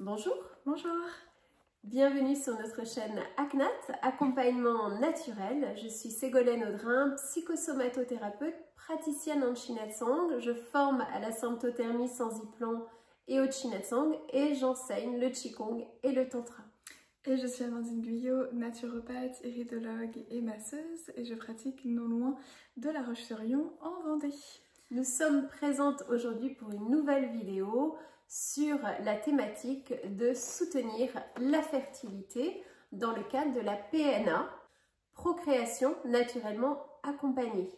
Bonjour, Bonjour. bienvenue sur notre chaîne ACNAT, Accompagnement Naturel. Je suis Ségolène Audrin, psychosomatothérapeute, praticienne en Chinatsang. Je forme à la symptothermie sans y-plan et au Chinatsang et j'enseigne le Qigong et le Tantra. Et je suis Amandine Guyot, naturopathe, iridologue et masseuse et je pratique non loin de La Roche-sur-Yon en Vendée. Nous sommes présentes aujourd'hui pour une nouvelle vidéo sur la thématique de soutenir la fertilité dans le cadre de la PNA, procréation naturellement accompagnée.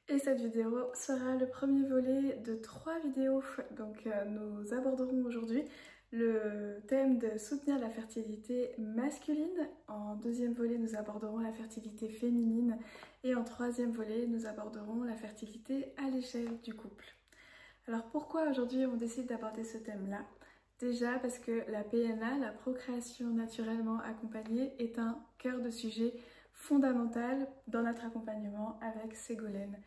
Et cette vidéo sera le premier volet de 3 vidéos. Donc nous aborderons aujourd'hui le thème de soutenir la fertilité masculine. En deuxième volet, nous aborderons la fertilité féminine. Et en troisième volet, nous aborderons la fertilité à l'échelle du couple. Alors pourquoi aujourd'hui on décide d'aborder ce thème-là? Déjà parce que la PNA, la procréation naturellement accompagnée, est un cœur de sujet fondamental dans notre accompagnement avec Ségolène.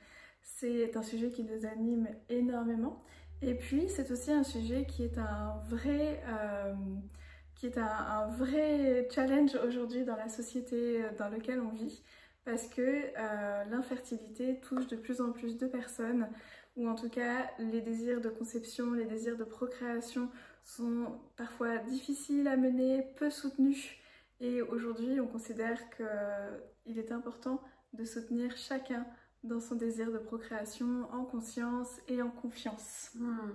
C'est un sujet qui nous anime énormément et puis c'est aussi un sujet qui est un vrai challenge aujourd'hui dans la société dans laquelle on vit parce que l'infertilité touche de plus en plus de personnes ou en tout cas les désirs de conception, les désirs de procréation sont parfois difficiles à mener, peu soutenus. Et aujourd'hui, on considère qu'il est important de soutenir chacun dans son désir de procréation en conscience et en confiance.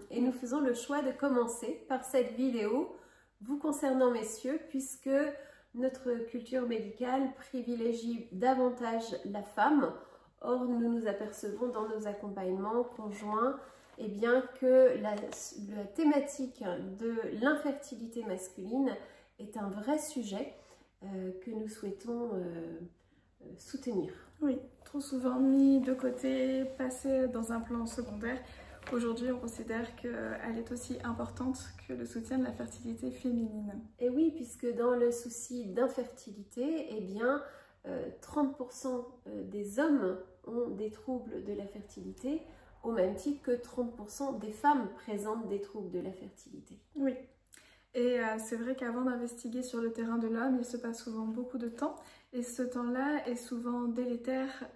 Et nous faisons le choix de commencer par cette vidéo vous concernant, messieurs, puisque notre culture médicale privilégie davantage la femme. Or, nous nous apercevons dans nos accompagnements conjoints que la thématique de l'infertilité masculine est un vrai sujet que nous souhaitons soutenir. Oui, trop souvent mis de côté, passé dans un plan secondaire. Aujourd'hui, on considère qu'elle est aussi importante que le soutien de la fertilité féminine. Et oui, puisque dans le souci d'infertilité, 30% des hommes ont des troubles de la fertilité, au même titre que 30% des femmes présentent des troubles de la fertilité. Oui. Et c'est vrai qu'avant d'investiguer sur le terrain de l'homme, il se passe souvent beaucoup de temps. Et ce temps-là est souvent délétère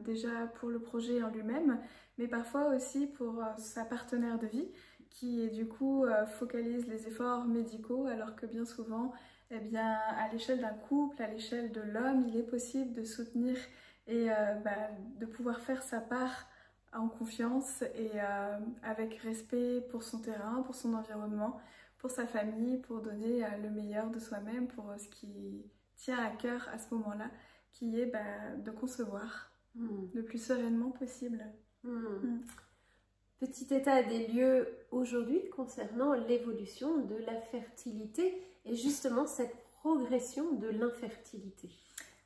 déjà pour le projet en lui-même, mais parfois aussi pour sa partenaire de vie, qui du coup focalise les efforts médicaux, alors que bien souvent, à l'échelle d'un couple, à l'échelle de l'homme, il est possible de soutenir et de pouvoir faire sa part en confiance et avec respect pour son terrain, pour son environnement, pour sa famille, pour donner le meilleur de soi-même, pour ce qui tient à cœur à ce moment-là, qui est de concevoir le plus sereinement possible. Petit état des lieux aujourd'hui concernant l'évolution de la fertilité et justement cette progression de l'infertilité.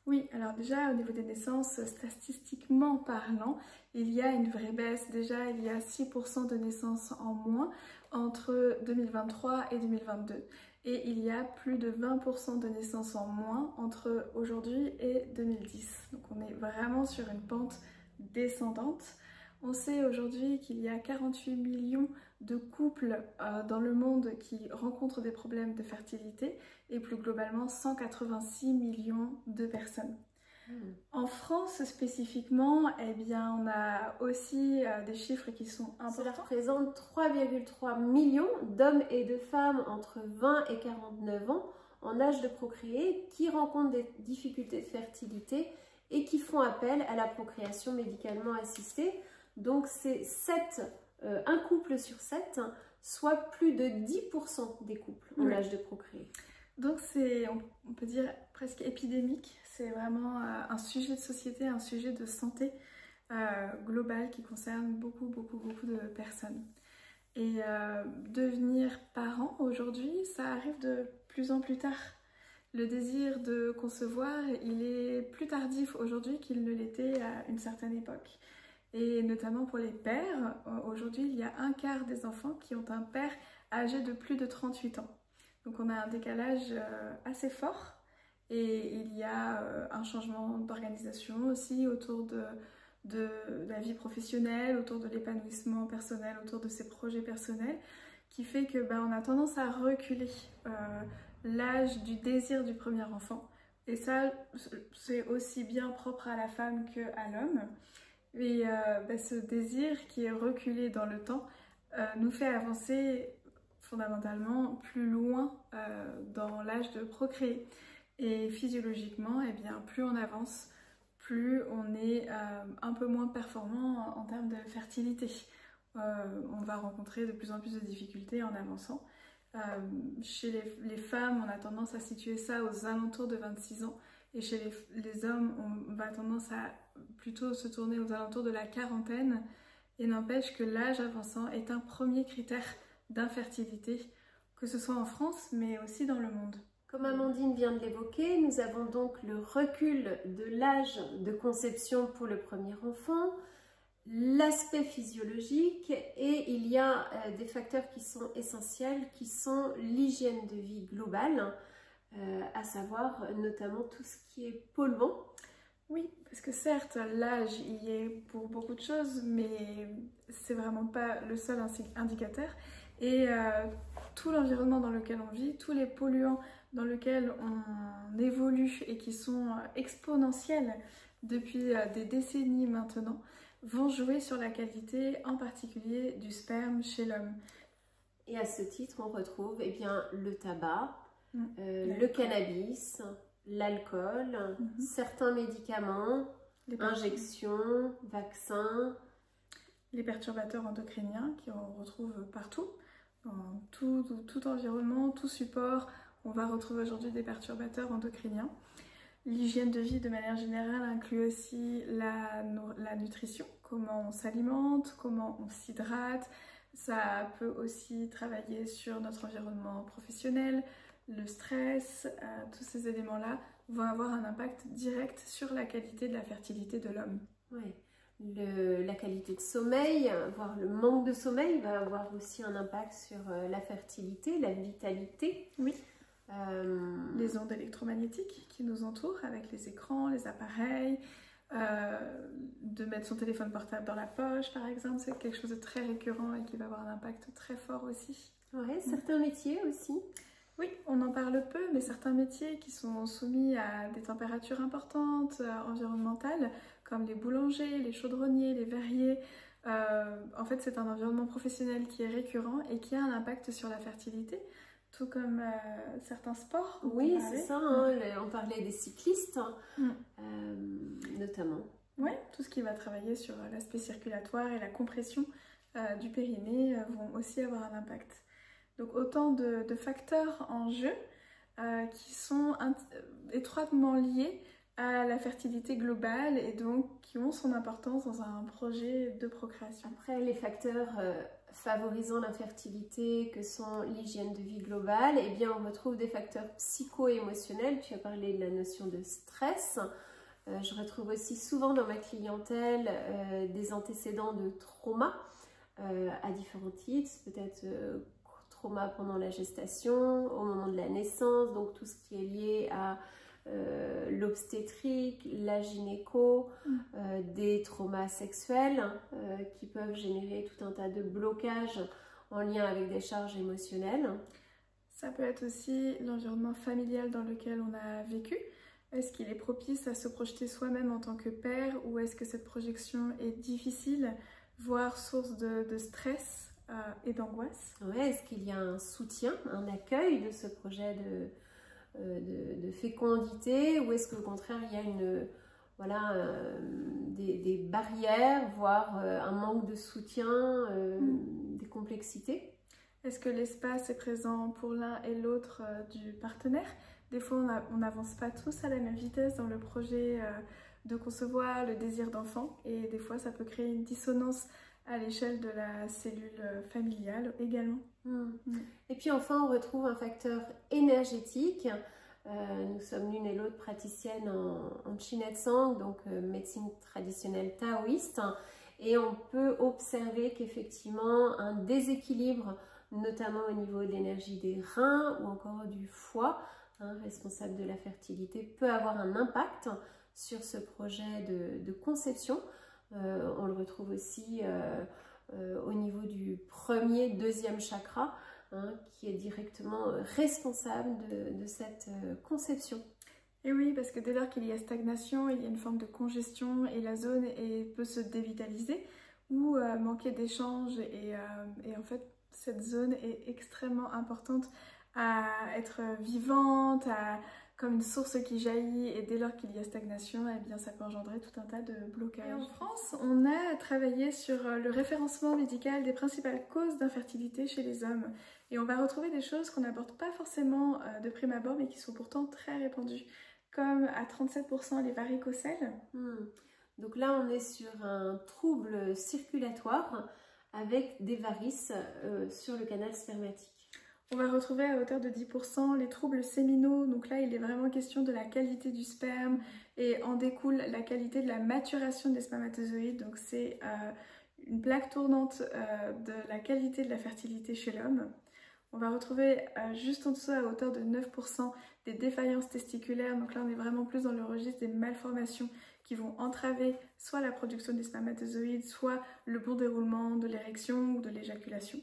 Oui, alors déjà au niveau des naissances, statistiquement parlant, il y a une vraie baisse. Déjà, il y a 6% de naissances en moins entre 2023 et 2022. Et il y a plus de 20% de naissances en moins entre aujourd'hui et 2010. Donc on est vraiment sur une pente descendante. On sait aujourd'hui qu'il y a 48 millions de couples dans le monde qui rencontrent des problèmes de fertilité et plus globalement 186 millions de personnes. En France spécifiquement, on a aussi des chiffres qui sont importants. Cela représente 3,3 millions d'hommes et de femmes entre 20 et 49 ans en âge de procréer qui rencontrent des difficultés de fertilité et qui font appel à la procréation médicalement assistée. Donc c'est un couple sur 7, soit plus de 10% des couples en âge de procréer. Donc c'est, on peut dire, presque épidémique. C'est vraiment un sujet de société, un sujet de santé global qui concerne beaucoup de personnes. Et devenir parent aujourd'hui, ça arrive de plus en plus tard. Le désir de concevoir, il est plus tardif aujourd'hui qu'il ne l'était à une certaine époque. Et notamment pour les pères, aujourd'hui il y a un quart des enfants qui ont un père âgé de plus de 38 ans. Donc on a un décalage assez fort et il y a un changement d'organisation aussi autour de la vie professionnelle, autour de l'épanouissement personnel, autour de ses projets personnels qui fait que on a tendance à reculer l'âge du désir du premier enfant. Et ça, c'est aussi bien propre à la femme qu'à l'homme. Et ce désir qui est reculé dans le temps nous fait avancer fondamentalement plus loin dans l'âge de procréer. Et physiologiquement, eh bien, plus on avance, plus on est un peu moins performant en termes de fertilité. On va rencontrer de plus en plus de difficultés en avançant. Chez les femmes, on a tendance à situer ça aux alentours de 26 ans. Et chez les hommes, on va tendance à plutôt se tourner aux alentours de la quarantaine. Et n'empêche que l'âge avançant est un premier critère d'infertilité, que ce soit en France, mais aussi dans le monde. Comme Amandine vient de l'évoquer, nous avons donc le recul de l'âge de conception pour le premier enfant, l'aspect physiologique, et il y a des facteurs qui sont essentiels, qui sont l'hygiène de vie globale, à savoir notamment tout ce qui est polluant. Oui, parce que certes, l'âge y est pour beaucoup de choses, mais c'est vraiment pas le seul indicateur. Et tout l'environnement dans lequel on vit, tous les polluants dans lesquels on évolue et qui sont exponentiels depuis des décennies maintenant, vont jouer sur la qualité, en particulier du sperme chez l'homme. Et à ce titre, on retrouve le tabac, le cannabis, l'alcool, certains médicaments, injections, vaccins. Les perturbateurs endocriniens qu'on retrouve partout, dans tout environnement, tout support. On va retrouver aujourd'hui des perturbateurs endocriniens. L'hygiène de vie de manière générale inclut aussi la nutrition, comment on s'alimente, comment on s'hydrate. Ça peut aussi travailler sur notre environnement professionnel, le stress, tous ces éléments-là vont avoir un impact direct sur la qualité de la fertilité de l'homme. Oui. La qualité de sommeil, voire le manque de sommeil, va avoir aussi un impact sur la fertilité, la vitalité. Oui. Les ondes électromagnétiques qui nous entourent avec les écrans, les appareils, de mettre son téléphone portable dans la poche par exemple, c'est quelque chose de très récurrent et qui va avoir un impact très fort aussi. Ouais, certains métiers aussi. Oui, on en parle peu, mais certains métiers qui sont soumis à des températures importantes, environnementales, comme les boulangers, les chaudronniers, les verriers, en fait c'est un environnement professionnel qui est récurrent et qui a un impact sur la fertilité. Tout comme certains sports. Oui, c'est ça, hein, on parlait des cyclistes, notamment. Oui, tout ce qui va travailler sur l'aspect circulatoire et la compression du périnée vont aussi avoir un impact. Donc autant de facteurs en jeu qui sont étroitement liés à la fertilité globale et donc qui ont son importance dans un projet de procréation. Après, les facteurs favorisant l'infertilité que sont l'hygiène de vie globale, eh bien on retrouve des facteurs psycho-émotionnels. Tu as parlé de la notion de stress. Je retrouve aussi souvent dans ma clientèle des antécédents de trauma à différents titres, peut-être trauma pendant la gestation, au moment de la naissance, donc tout ce qui est lié à l'obstétrique, la gynéco, des traumas sexuels qui peuvent générer tout un tas de blocages en lien avec des charges émotionnelles. Ça peut être aussi l'environnement familial dans lequel on a vécu. Est-ce qu'il est propice à se projeter soi-même en tant que père ou est-ce que cette projection est difficile, voire source de stress et d'angoisse? Ouais, est-ce qu'il y a un soutien, un accueil de ce projet de fécondité ou est-ce qu'au contraire il y a des barrières, voire un manque de soutien, des complexités? Est-ce que l'espace est présent pour l'un et l'autre du partenaire? Des fois on n'avance pas tous à la même vitesse dans le projet de concevoir le désir d'enfant et des fois ça peut créer une dissonance à l'échelle de la cellule familiale également. Et puis enfin, on retrouve un facteur énergétique. Nous sommes l'une et l'autre praticiennes en Chinese Tsang, donc médecine traditionnelle taoïste, et on peut observer qu'effectivement un déséquilibre, notamment au niveau de l'énergie des reins ou encore du foie, responsable de la fertilité, peut avoir un impact sur ce projet de conception. On le retrouve aussi au niveau du premier, deuxième chakra, hein, qui est directement responsable de cette conception. Et oui, parce que dès lors qu'il y a stagnation, il y a une forme de congestion et la zone peut se dévitaliser ou manquer d'échange. Et en fait, cette zone est extrêmement importante à être vivante, comme une source qui jaillit. Et dès lors qu'il y a stagnation, eh bien, ça peut engendrer tout un tas de blocages. Et en France, on a travaillé sur le référencement médical des principales causes d'infertilité chez les hommes. Et on va retrouver des choses qu'on n'aborde pas forcément de prime abord, mais qui sont pourtant très répandues, comme à 37% les varicocèles. Donc là, on est sur un trouble circulatoire avec des varices sur le canal spermatique. On va retrouver à hauteur de 10% les troubles séminaux. Donc là, il est vraiment question de la qualité du sperme et en découle la qualité de la maturation des spermatozoïdes. Donc c'est une plaque tournante de la qualité de la fertilité chez l'homme. On va retrouver juste en dessous à hauteur de 9% des défaillances testiculaires. Donc là, on est vraiment plus dans le registre des malformations qui vont entraver soit la production des spermatozoïdes, soit le bon déroulement de l'érection ou de l'éjaculation.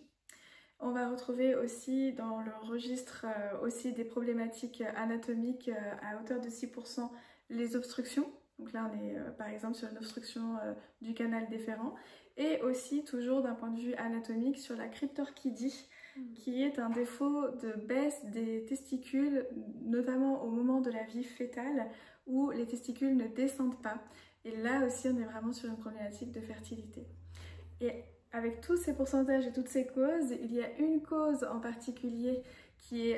On va retrouver aussi dans le registre aussi des problématiques anatomiques à hauteur de 6% les obstructions. Donc là, on est par exemple sur une obstruction du canal déférent. Et aussi, toujours d'un point de vue anatomique, sur la cryptorchidie, qui est un défaut de baisse des testicules, notamment au moment de la vie fœtale, où les testicules ne descendent pas. Et là aussi, on est vraiment sur une problématique de fertilité. Et avec tous ces pourcentages et toutes ces causes, il y a une cause en particulier qui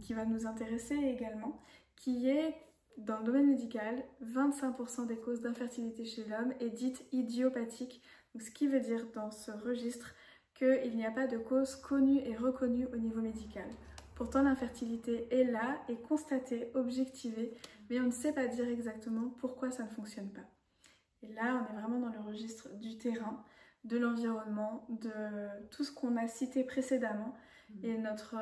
va nous intéresser également, qui est, dans le domaine médical, 25% des causes d'infertilité chez l'homme est dite idiopathique. Donc, ce qui veut dire dans ce registre qu'il n'y a pas de cause connue et reconnue au niveau médical. Pourtant, l'infertilité est là, est constatée, objectivée, mais on ne sait pas dire exactement pourquoi ça ne fonctionne pas. Et là, on est vraiment dans le registre du terrain, de l'environnement, de tout ce qu'on a cité précédemment. Et notre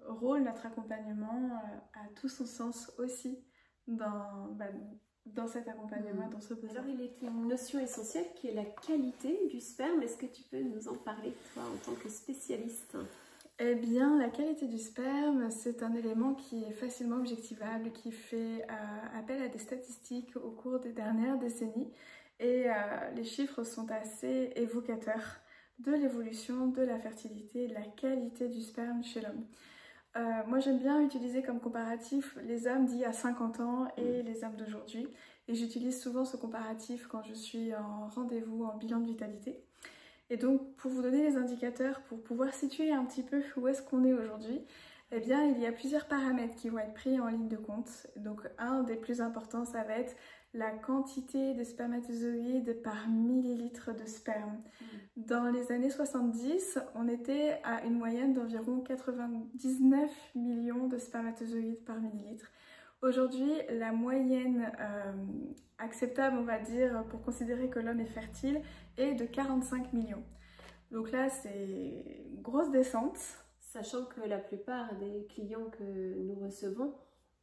rôle, notre accompagnement a tout son sens aussi dans cet accompagnement, dans ce besoin. Alors, il est une notion essentielle qui est la qualité du sperme. Est-ce que tu peux nous en parler, toi, en tant que spécialiste? Eh bien, la qualité du sperme, c'est un élément qui est facilement objectivable, qui fait appel à des statistiques au cours des dernières décennies. Et les chiffres sont assez évocateurs de l'évolution de la fertilité et de la qualité du sperme chez l'homme. Moi, j'aime bien utiliser comme comparatif les hommes d'il y a 50 ans et les hommes d'aujourd'hui. Et j'utilise souvent ce comparatif quand je suis en rendez-vous, en bilan de vitalité. Et donc, pour vous donner les indicateurs, pour pouvoir situer un petit peu où est-ce qu'on est aujourd'hui, eh bien, il y a plusieurs paramètres qui vont être pris en ligne de compte. Donc, un des plus importants, ça va être la quantité de spermatozoïdes par millilitre de sperme. Dans les années 70, on était à une moyenne d'environ 99 millions de spermatozoïdes par millilitre. Aujourd'hui, la moyenne acceptable, on va dire, pour considérer que l'homme est fertile, est de 45 millions. Donc là, c'est une grosse descente. Sachant que la plupart des clients que nous recevons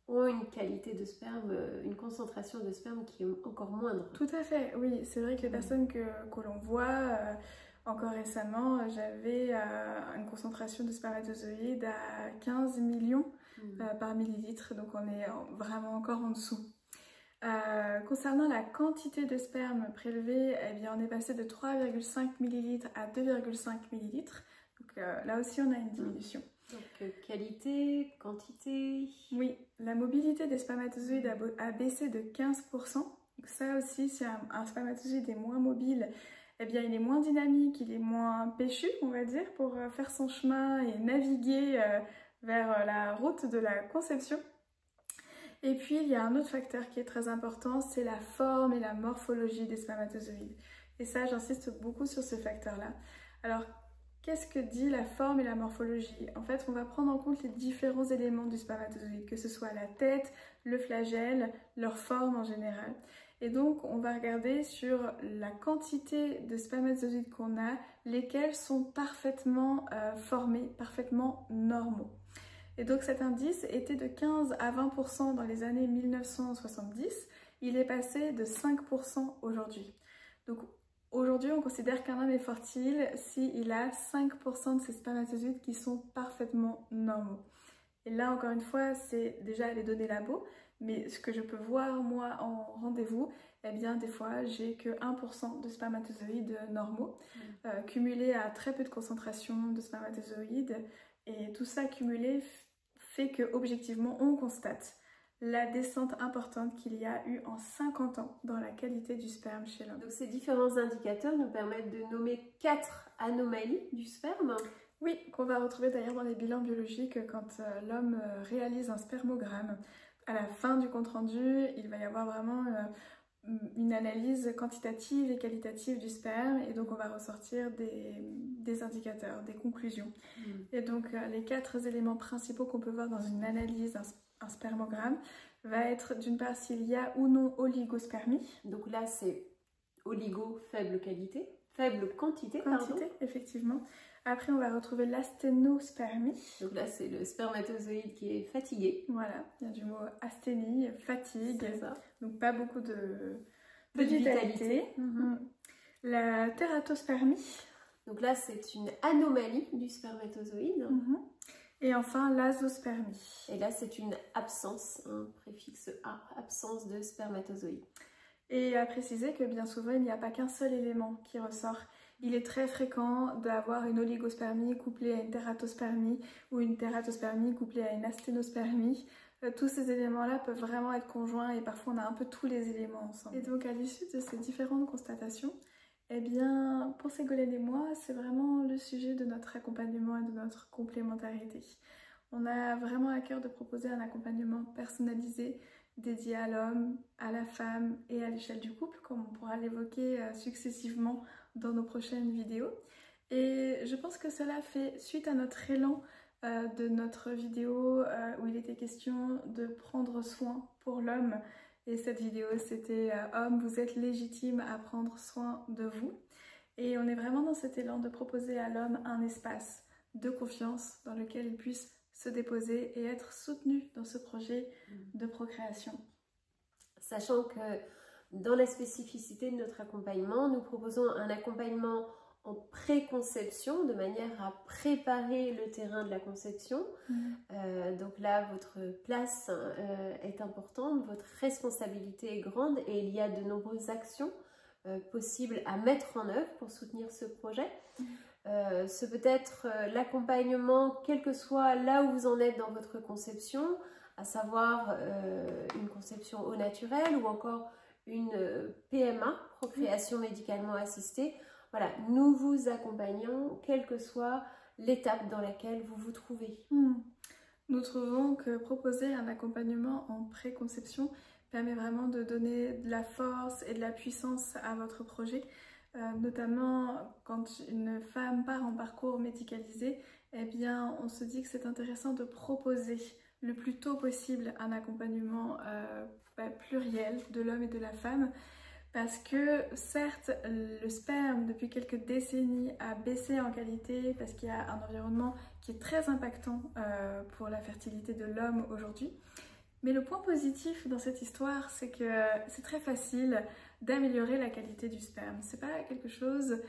ont une qualité de sperme, une concentration de sperme qui est encore moindre. Tout à fait, oui. C'est vrai que les personnes que l'on voit, encore récemment, j'avais une concentration de spermatozoïdes à 15 millions par millilitre, donc on est vraiment encore en dessous. Concernant la quantité de sperme prélevé, eh bien, on est passé de 3,5 millilitres à 2,5 millilitres. Donc là aussi, on a une diminution. Donc qualité, quantité... Oui, la mobilité des spermatozoïdes a baissé de 15%. Donc ça aussi, si un spermatozoïde est moins mobile, eh bien, il est moins dynamique, il est moins péchu, on va dire, pour faire son chemin et naviguer vers la route de la conception. Et puis, il y a un autre facteur qui est très important, c'est la forme et la morphologie des spermatozoïdes. Et ça, j'insiste beaucoup sur ce facteur-là. Alors, qu'est-ce que dit la forme et la morphologie? En fait, on va prendre en compte les différents éléments du spermatozoïde, que ce soit la tête, le flagelle, leur forme en général. Et donc, on va regarder sur la quantité de spermatozoïdes qu'on a, lesquels sont parfaitement formés, parfaitement normaux. Et donc, cet indice était de 15 à 20% dans les années 1970. Il est passé de 5% aujourd'hui. Donc, Aujourd'hui, on considère qu'un homme est fertile s'il a 5% de ses spermatozoïdes qui sont parfaitement normaux. Et là, encore une fois, c'est déjà les données labo, mais ce que je peux voir, moi, en rendez-vous, eh bien, des fois, j'ai que 1% de spermatozoïdes normaux, cumulés à très peu de concentration de spermatozoïdes. Et tout ça cumulé fait que, objectivement, on constate la descente importante qu'il y a eu en 50 ans dans la qualité du sperme chez l'homme. Donc ces différents indicateurs nous permettent de nommer 4 anomalies du sperme. Oui, qu'on va retrouver d'ailleurs dans les bilans biologiques quand l'homme réalise un spermogramme. À la fin du compte-rendu, il va y avoir vraiment une analyse quantitative et qualitative du sperme, et donc on va ressortir des indicateurs, des conclusions. Et donc les 4 éléments principaux qu'on peut voir dans une analyse, un spermogramme, va être d'une part s'il y a ou non oligospermie. Donc là c'est oligo, faible qualité, faible quantité, pardon. Effectivement. Après on va retrouver l'asténospermie. Donc là c'est le spermatozoïde qui est fatigué. Voilà, il y a du mot asthénie, fatigue, c'est ça. Donc pas beaucoup de vitalité. La tératospermie. Donc là c'est une anomalie du spermatozoïde. Et enfin, l'azospermie. Et là, c'est une absence, un préfixe A, absence de spermatozoïdes. Et à préciser que bien souvent, il n'y a pas qu'un seul élément qui ressort. Il est très fréquent d'avoir une oligospermie couplée à une tératospermie ou une tératospermie couplée à une asténospermie. Tous ces éléments-là peuvent vraiment être conjoints et parfois on a un peu tous les éléments ensemble. Et donc à l'issue de ces différentes constatations, eh bien, pour Ségolène et moi, c'est vraiment le sujet de notre accompagnement et de notre complémentarité. On a vraiment à cœur de proposer un accompagnement personnalisé, dédié à l'homme, à la femme et à l'échelle du couple, comme on pourra l'évoquer successivement dans nos prochaines vidéos. Et je pense que cela fait suite à notre élan de notre vidéo où il était question de prendre soin pour l'homme. Et cette vidéo, c'était Homme, vous êtes légitime à prendre soin de vous. Et on est vraiment dans cet élan de proposer à l'homme un espace de confiance dans lequel il puisse se déposer et être soutenu dans ce projet de procréation. Sachant que dans la spécificité de notre accompagnement, nous proposons un accompagnement en préconception, de manière à préparer le terrain de la conception. Donc là, votre place est importante, votre responsabilité est grande et il y a de nombreuses actions possibles à mettre en œuvre pour soutenir ce projet. Ce peut être l'accompagnement, quel que soit là où vous en êtes dans votre conception, à savoir une conception au naturel ou encore une PMA, procréation médicalement assistée. Voilà, nous vous accompagnons, quelle que soit l'étape dans laquelle vous vous trouvez. Nous trouvons que proposer un accompagnement en préconception permet vraiment de donner de la force et de la puissance à votre projet, notamment quand une femme part en parcours médicalisé, eh bien on se dit que c'est intéressant de proposer le plus tôt possible un accompagnement pluriel de l'homme et de la femme. Parce que certes, le sperme, depuis quelques décennies, a baissé en qualité parce qu'il y a un environnement qui est très impactant pour la fertilité de l'homme aujourd'hui. Mais le point positif dans cette histoire, c'est que c'est très facile d'améliorer la qualité du sperme. C'est pas quelque chose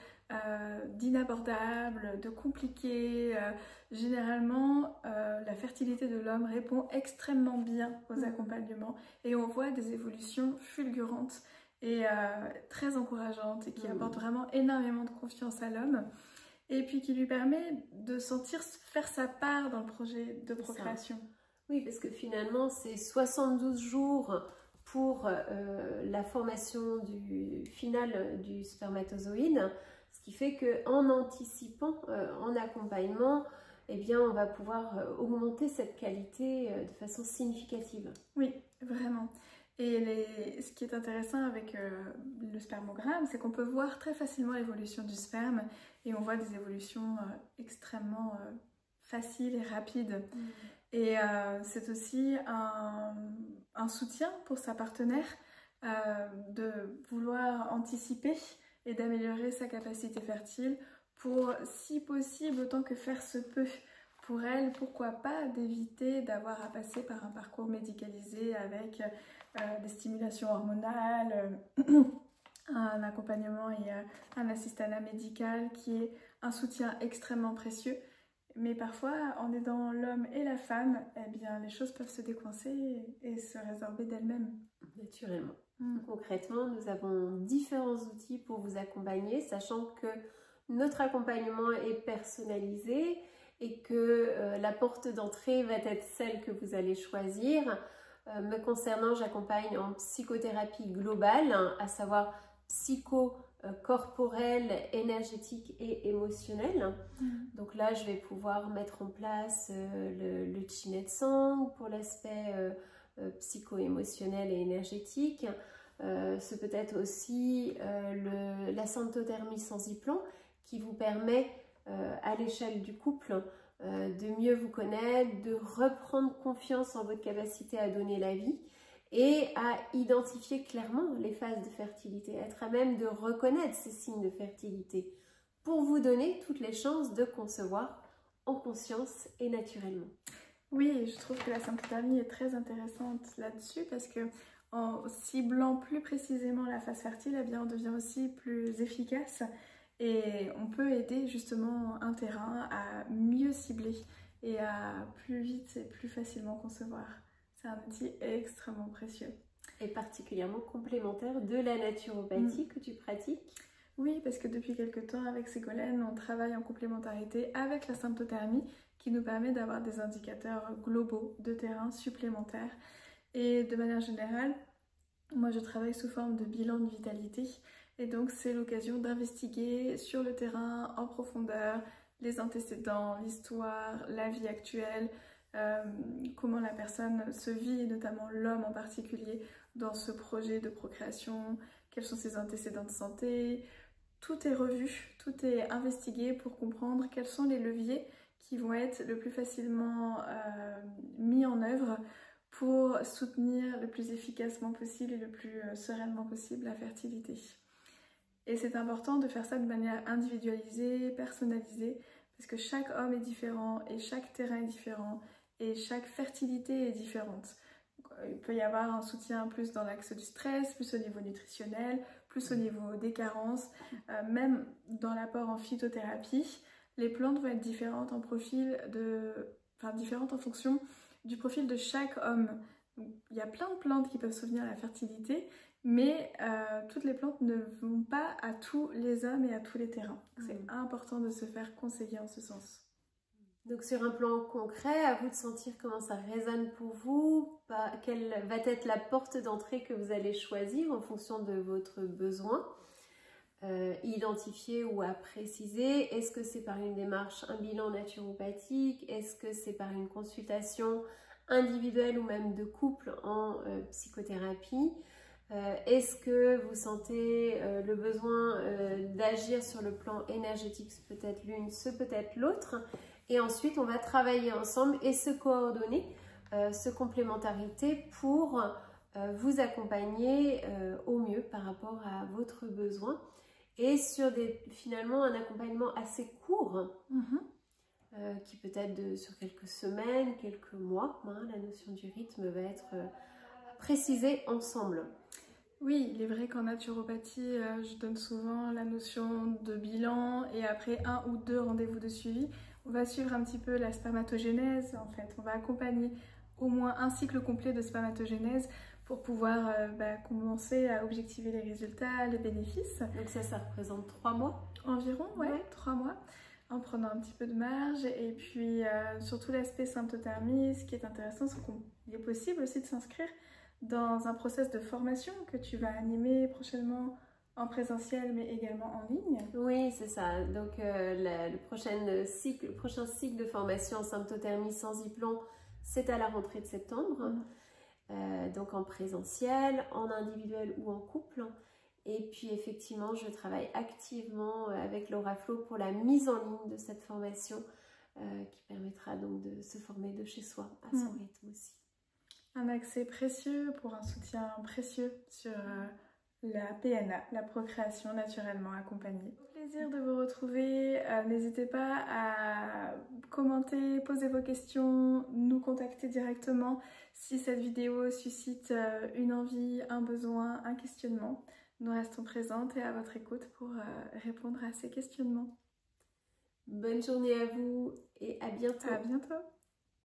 d'inabordable, de compliqué. Généralement, la fertilité de l'homme répond extrêmement bien aux accompagnements et on voit des évolutions fulgurantes et très encourageante et qui apporte vraiment énormément de confiance à l'homme et puis qui lui permet de sentir faire sa part dans le projet de procréation. Oui, parce que finalement c'est 72 jours pour la formation finale du spermatozoïde, ce qui fait qu'en anticipant, en accompagnement, eh bien, on va pouvoir augmenter cette qualité de façon significative. Oui, vraiment. Et ce qui est intéressant avec le spermogramme, c'est qu'on peut voir très facilement l'évolution du sperme et on voit des évolutions extrêmement faciles et rapides. Et c'est aussi un soutien pour sa partenaire de vouloir anticiper et d'améliorer sa capacité fertile pour, si possible, autant que faire se peut, pour elle, pourquoi pas, d'éviter d'avoir à passer par un parcours médicalisé avec des stimulations hormonales, un accompagnement et un assistanat médical qui est un soutien extrêmement précieux. Mais parfois, en aidant l'homme et la femme, eh bien, les choses peuvent se décoincer et se résorber d'elles-mêmes. Naturellement. Concrètement, nous avons différents outils pour vous accompagner, sachant que notre accompagnement est personnalisé et que la porte d'entrée va être celle que vous allez choisir. Me concernant, j'accompagne en psychothérapie globale, à savoir psycho-corporelle, énergétique et émotionnelle. Donc là, je vais pouvoir mettre en place le Chinetsang pour l'aspect psycho-émotionnel et énergétique. Ce peut être aussi la symptothermie sans y-plan qui vous permet à l'échelle du couple de mieux vous connaître, de reprendre confiance en votre capacité à donner la vie et à identifier clairement les phases de fertilité, être à même de reconnaître ces signes de fertilité pour vous donner toutes les chances de concevoir en conscience et naturellement. Oui, je trouve que la symptothermie est très intéressante là-dessus parce que en ciblant plus précisément la phase fertile, eh bien, on devient aussi plus efficace et on peut aider justement un terrain à mieux cibler et à plus vite et plus facilement concevoir. C'est un outil extrêmement précieux. Et particulièrement complémentaire de la naturopathie que tu pratiques. Oui, parce que depuis quelques temps avec Ségolène, on travaille en complémentarité avec la symptothermie qui nous permet d'avoir des indicateurs globaux de terrain supplémentaires. Et de manière générale, moi je travaille sous forme de bilan de vitalité et donc c'est l'occasion d'investiguer sur le terrain en profondeur les antécédents, l'histoire, la vie actuelle, comment la personne se vit, et notamment l'homme en particulier, dans ce projet de procréation, quels sont ses antécédents de santé. Tout est revu, tout est investigué pour comprendre quels sont les leviers qui vont être le plus facilement mis en œuvre pour soutenir le plus efficacement possible et le plus sereinement possible la fertilité. Et c'est important de faire ça de manière individualisée, personnalisée, parce que chaque homme est différent et chaque terrain est différent et chaque fertilité est différente. Il peut y avoir un soutien plus dans l'axe du stress, plus au niveau nutritionnel, plus au niveau des carences, même dans l'apport en phytothérapie. Les plantes vont être différentes en différentes en fonction du profil de chaque homme. Donc, il y a plein de plantes qui peuvent soutenir la fertilité, mais toutes les plantes ne vont pas à tous les hommes et à tous les terrains. C'est important de se faire conseiller en ce sens. Donc sur un plan concret, à vous de sentir comment ça résonne pour vous, quelle va être la porte d'entrée que vous allez choisir en fonction de votre besoin, identifier ou à préciser. Est-ce que c'est par une démarche, un bilan naturopathique? Est-ce que c'est par une consultation individuelle ou même de couple en psychothérapie? Est-ce que vous sentez le besoin d'agir sur le plan énergétique? Ce peut être l'une, ce peut être l'autre. Et ensuite, on va travailler ensemble et se coordonner, se complémentarité pour vous accompagner au mieux par rapport à votre besoin. Et sur finalement un accompagnement assez court, qui peut être sur quelques semaines, quelques mois. La notion du rythme va être précisée ensemble. Oui, il est vrai qu'en naturopathie, je donne souvent la notion de bilan et après 1 ou 2 rendez-vous de suivi. On va suivre un petit peu la spermatogénèse en fait. On va accompagner au moins un cycle complet de spermatogénèse pour pouvoir commencer à objectiver les résultats, les bénéfices. Donc ça représente 3 mois environ, ouais, 3 mois, en prenant un petit peu de marge. Et puis surtout l'aspect symptothermie, ce qui est intéressant, c'est qu'il est possible aussi de s'inscrire dans un process de formation que tu vas animer prochainement en présentiel mais également en ligne. Oui, c'est ça. Donc le prochain cycle de formation en symptothermie sans y-plan, c'est à la rentrée de septembre. Donc en présentiel, en individuel ou en couple. Et puis effectivement, je travaille activement avec Laura Flo pour la mise en ligne de cette formation qui permettra donc de se former de chez soi à son rythme aussi. Un accès précieux pour un soutien précieux sur la PNA, la procréation naturellement accompagnée. Plaisir de vous retrouver. N'hésitez pas à commenter, poser vos questions, nous contacter directement si cette vidéo suscite une envie, un besoin, un questionnement. Nous restons présentes et à votre écoute pour répondre à ces questionnements. Bonne journée à vous et à bientôt. À bientôt.